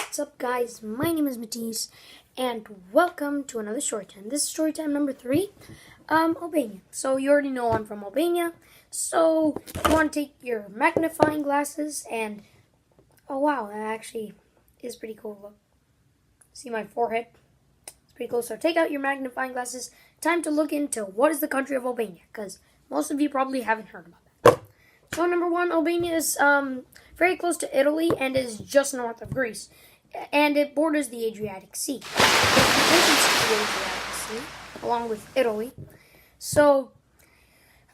What's up, guys? My name is Matisse, and welcome to another story time. This is story time number 3, Albania. So you already know I'm from Albania. So you want to take your magnifying glasses and oh wow, that actually is pretty cool. Look, see my forehead? It's pretty cool. So take out your magnifying glasses. Time to look into what is the country of Albania, because most of you probably haven't heard about that. So number 1, Albania is very close to Italy and is just north of Greece. And it borders the Adriatic Sea. It entrance to the Adriatic Sea, along with Italy. So,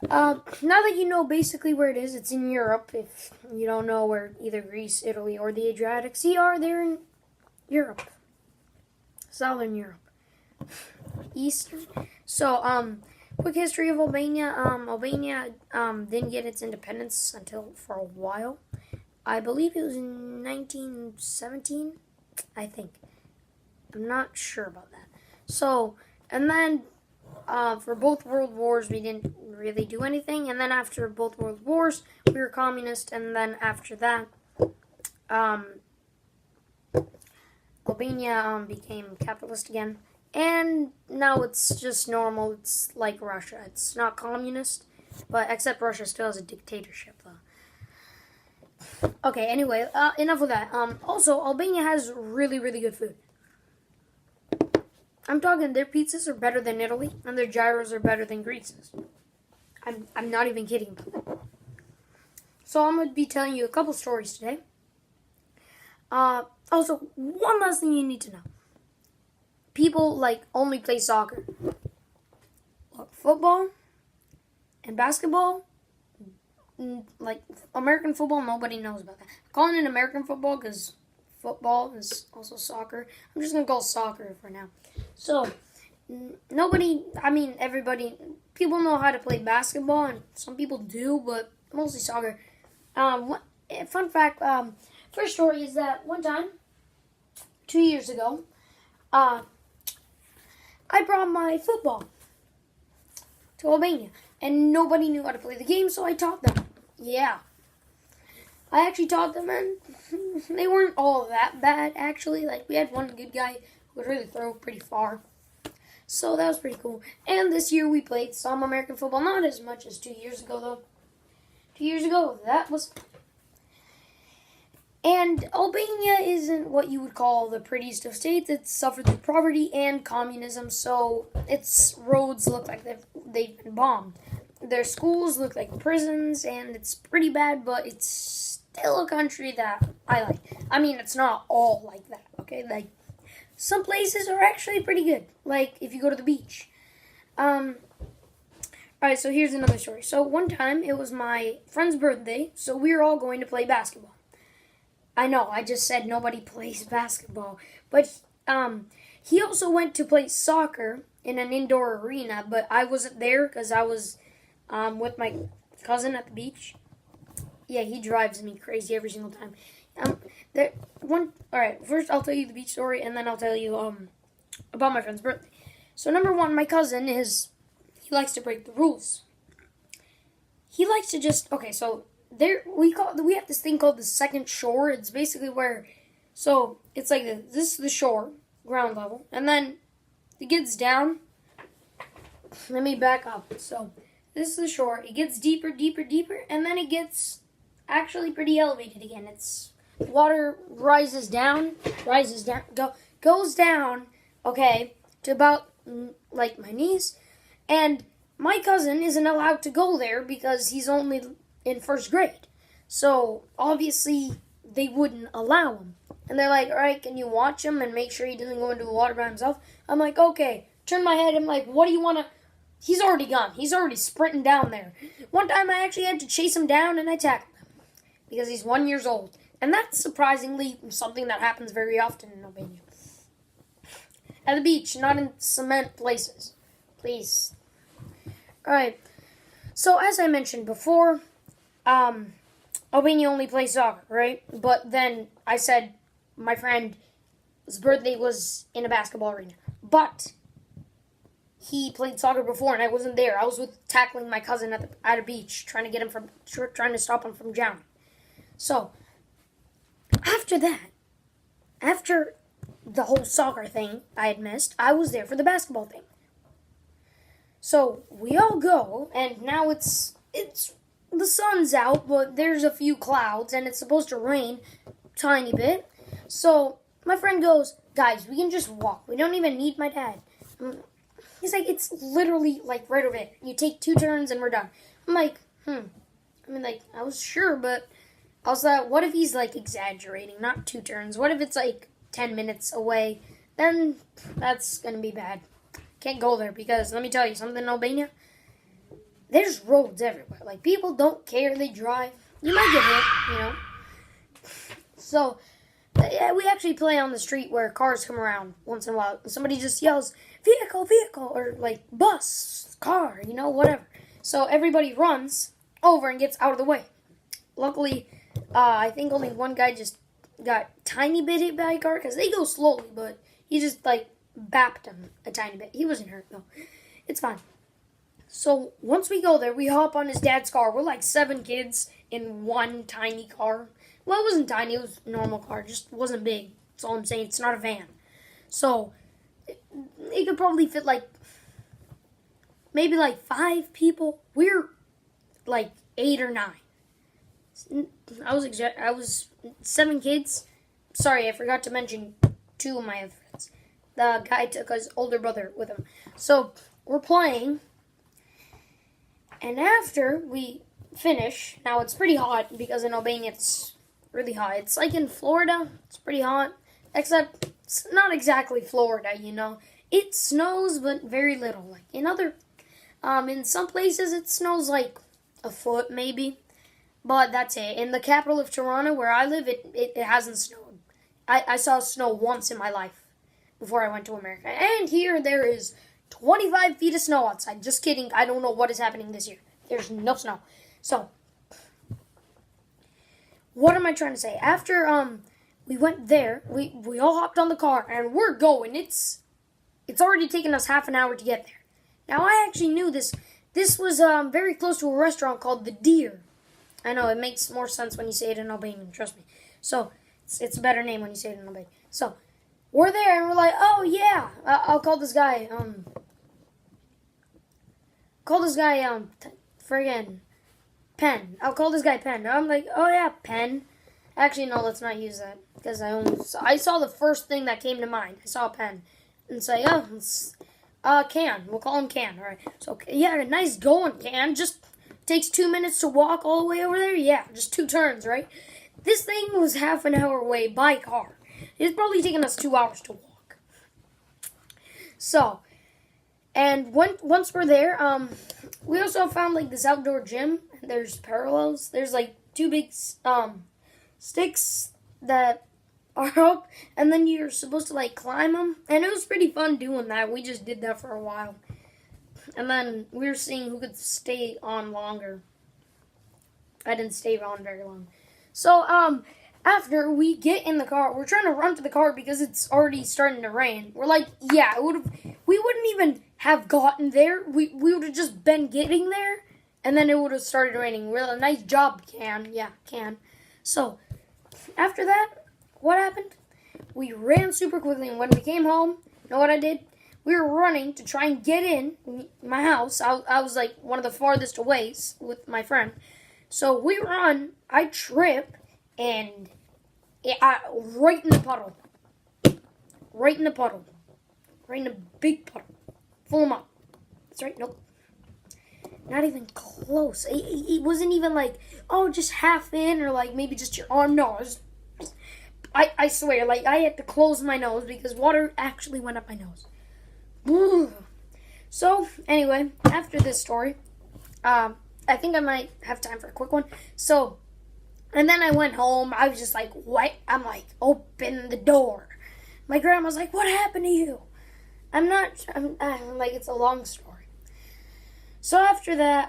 now that you know basically where it is, it's in Europe. If you don't know where either Greece, Italy, or the Adriatic Sea are, they're in Europe. Southern Europe. Eastern. So, quick history of Albania. Albania didn't get its independence until for a while. I believe it was in 1917, I think. I'm not sure about that. So, and then for both World Wars, we didn't really do anything. And then after both World Wars, we were communist. And then after that, Albania became capitalist again. And now it's just normal. It's like Russia. It's not communist, but except Russia still has a dictatorship, though. Okay, anyway, enough of that. Also, Albania has really, really good food. I'm talking their pizzas are better than Italy, and their gyros are better than Greece's. I'm not even kidding about that. So I'm going to be telling you a couple stories today. Also, one last thing you need to know. People, only play soccer. Look, football and basketball, American football, nobody knows about that. I'm calling it American football because football is also soccer. I'm just going to call it soccer for now. So, people know how to play basketball, and some people do, but mostly soccer. Fun fact, first story is that one time, 2 years ago, I brought my football to Albania, and nobody knew how to play the game, so I taught them. Yeah. I actually taught them, and they weren't all that bad, actually. We had one good guy who would really throw pretty far. So that was pretty cool. And this year we played some American football. Not as much as 2 years ago, though. 2 years ago, that was... And Albania isn't what you would call the prettiest of states. It's suffered through poverty and communism, so its roads look like they've been bombed. Their schools look like prisons, and it's pretty bad, but it's still a country that I like. I mean, it's not all like that, okay? Some places are actually pretty good, if you go to the beach. Alright, so here's another story. So one time, it was my friend's birthday, so we were all going to play basketball. I know, I just said nobody plays basketball, but he also went to play soccer in an indoor arena, but I wasn't there because I was with my cousin at the beach. Yeah, he drives me crazy every single time. Alright, first I'll tell you the beach story, and then I'll tell you about my friend's birthday. So number 1, my cousin he likes to break the rules. He likes to just, we have this thing called the second shore. It's basically where, so it's like this is the shore, ground level, and then it gets down. Let me back up. So this is the shore. It gets deeper, deeper, deeper, and then it gets actually pretty elevated again. The water rises down, goes down, to about my knees, and my cousin isn't allowed to go there because he's only in first grade. So obviously they wouldn't allow him. And they're like, all right, can you watch him and make sure he doesn't go into the water by himself? I'm like, okay. Turn my head. I'm like, what do you want to... He's already gone. He's already sprinting down there. One time I actually had to chase him down and I tackled him because he's 1 year old. And that's surprisingly something that happens very often in Albania. At the beach, not in cement places. Please. Alright. So as I mentioned before, Albania only plays soccer, right? But then I said my friend's birthday was in a basketball arena. But he played soccer before, and I wasn't there. I was tackling my cousin at a beach, trying to stop him from drowning. So after that, after the whole soccer thing I had missed, I was there for the basketball thing. So we all go, and now it's the sun's out, but there's a few clouds, and it's supposed to rain a tiny bit. So my friend goes, guys, we can just walk. We don't even need my dad. He's like, it's literally like right over there. You take 2 turns and we're done. I'm like, I mean, like, I was sure, but I was like, what if he's like exaggerating? Not 2 turns. What if it's like 10 minutes away? Then that's gonna be bad. Can't go there because let me tell you something in Albania. There's roads everywhere. Like, people don't care. They drive. You might get hit, you know. So, yeah, we actually play on the street where cars come around once in a while. Somebody just yells, vehicle, or like bus, car, you know, whatever. So everybody runs over and gets out of the way. Luckily, I think only one guy just got tiny bit hit by a car because they go slowly, but he just like bapped him a tiny bit. He wasn't hurt though. It's fine. So once we go there, we hop on his dad's car. We're like 7 kids in one tiny car. Well, it wasn't tiny. It was a normal car. It just wasn't big. That's all I'm saying. It's not a van. So it could probably fit like maybe like 5 people. We're like 8 or 9. I was 7 kids. Sorry, I forgot to mention 2 of my other friends. The guy took his older brother with him. So we're playing. And after we finish, now it's pretty hot because in Albania it's really hot. It's like in Florida, it's pretty hot. Except it's not exactly Florida, you know. It snows, but very little. Like in some places it snows like a foot maybe. But that's it. In the capital of Toronto, where I live, it hasn't snowed. I saw snow once in my life before I went to America. And here there is 25 feet of snow outside. Just kidding. I don't know what is happening this year. There's no snow. So, what am I trying to say? After we went there, we all hopped on the car and we're going. It's already taken us half an hour to get there. Now I actually knew this. This was very close to a restaurant called The Deer. I know it makes more sense when you say it in Albanian. Trust me. So it's a better name when you say it in Albanian. So we're there and we're like, oh yeah, I'll call this guy. Friggin' Pen. I'll call this guy Pen. I'm like, oh yeah, Pen. Actually, no, let's not use that because I saw the first thing that came to mind. I saw a pen and say, oh, it's Can. We'll call him Can. All right. So yeah, nice going, Can. Just takes 2 minutes to walk all the way over there. Yeah, just 2 turns, right? This thing was half an hour away by car. It's probably taken us 2 hours to walk. So, and once we're there, we also found like this outdoor gym. There's parallels. There's like 2 big sticks that are up, and then you're supposed to like climb them. And it was pretty fun doing that. We just did that for a while. And then we were seeing who could stay on longer. I didn't stay on very long. So, after we get in the car, we're trying to run to the car because it's already starting to rain. We're like, yeah, we wouldn't even have gotten there. We would have just been getting there, and then it would have started raining. Really nice job, Can. Yeah, Can. So, after that, what happened? We ran super quickly, and when we came home, you know what I did? We were running to try and get in my house. I was like one of the farthest away with my friend. So we run, I trip, and right in the puddle. Right in the puddle. Right in a big puddle. Full of mud. That's right, nope. Not even close. It wasn't even like, oh, just half in, or like maybe just your arm. No, I swear, like I had to close my nose because water actually went up my nose. So, anyway, after this story, I think I might have time for a quick one. So, and then I went home. I was just like, what? I'm like, open the door. My grandma's like, what happened to you? I'm like, it's a long story. So after that,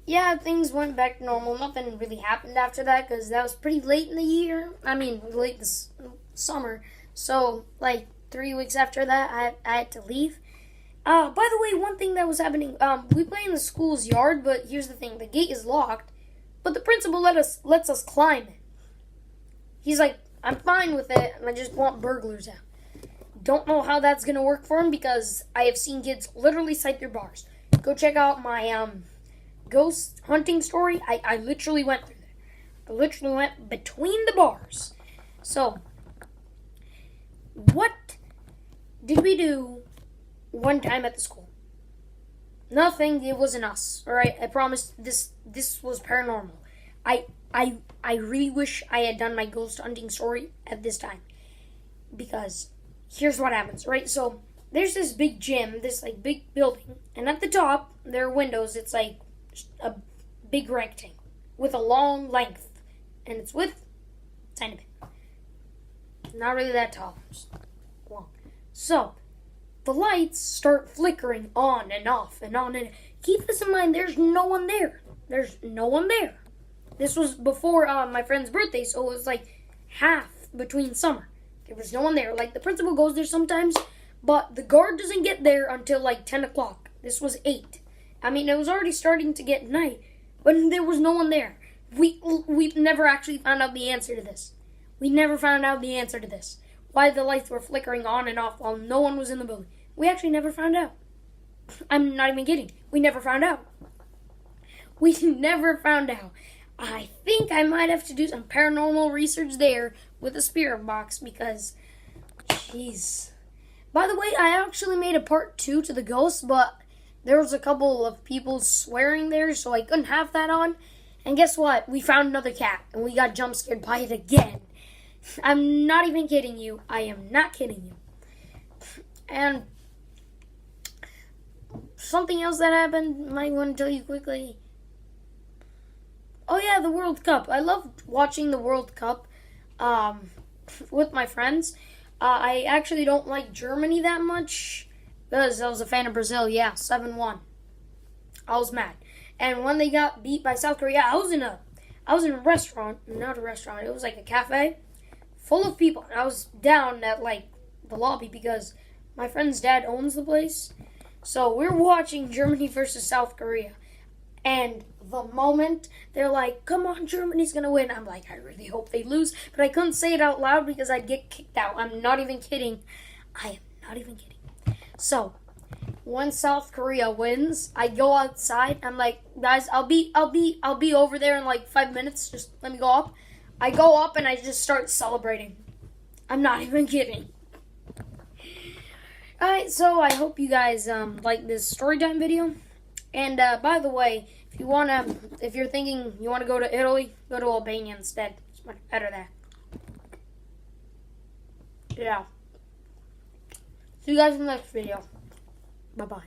yeah, things went back to normal. Nothing really happened after that because that was pretty late in the year. I mean, late this summer. So, like, 3 weeks after that, I had to leave. By the way, one thing that was happening, we play in the school's yard, but here's the thing, the gate is locked, but the principal lets us climb it. He's like, I'm fine with it. I just want burglars out. Don't know how that's going to work for them because I have seen kids literally sight their bars. Go check out my ghost hunting story. I literally went through there. I literally went between the bars. So, what did we do one time at the school? Nothing. It wasn't us. All right. I promise. This was paranormal. I really wish I had done my ghost hunting story at this time, because here's what happens. Right. So there's this big gym, this like big building, and at the top there are windows. It's like a big rectangle with a long length, and it's width tiny bit. Not really that tall. Just long. So the lights start flickering on and off and on and keep this in mind, there's no one there. There's no one there. This was before my friend's birthday, so it was like half between summer. There was no one there. Like, the principal goes there sometimes, but the guard doesn't get there until like 10 o'clock. This was 8. I mean, it was already starting to get night, but there was no one there. We've never actually found out the answer to this. We never found out the answer to this. Why the lights were flickering on and off while no one was in the building. We actually never found out. I'm not even kidding. We never found out. We never found out. I think I might have to do some paranormal research there with a spirit box because, jeez. By the way, I actually made a part 2 to the ghost, but there was a couple of people swearing there, so I couldn't have that on. And guess what? We found another cat, and we got jump scared by it again. I'm not even kidding you. I am not kidding you. And something else that happened, might want to tell you quickly. Oh yeah, the World Cup. I loved watching the World Cup with my friends. I actually don't like Germany that much because I was a fan of Brazil. Yeah, 7-1. I was mad. And when they got beat by South Korea, I was in a restaurant, not a restaurant. It was like a cafe full of people. I was down at like the lobby because my friend's dad owns the place. So we're watching Germany versus South Korea. And the moment they're like, come on, Germany's going to win, I'm like, I really hope they lose. But I couldn't say it out loud because I'd get kicked out. I'm not even kidding. I am not even kidding. So, when South Korea wins, I go outside. I'm like, guys, I'll be over there in like 5 minutes. Just let me go up. I go up and I just start celebrating. I'm not even kidding. Alright, so I hope you guys like this storytime video. And by the way, if you're thinking you want to go to Italy, go to Albania instead. It's much better there. Yeah. See you guys in the next video. Bye-bye.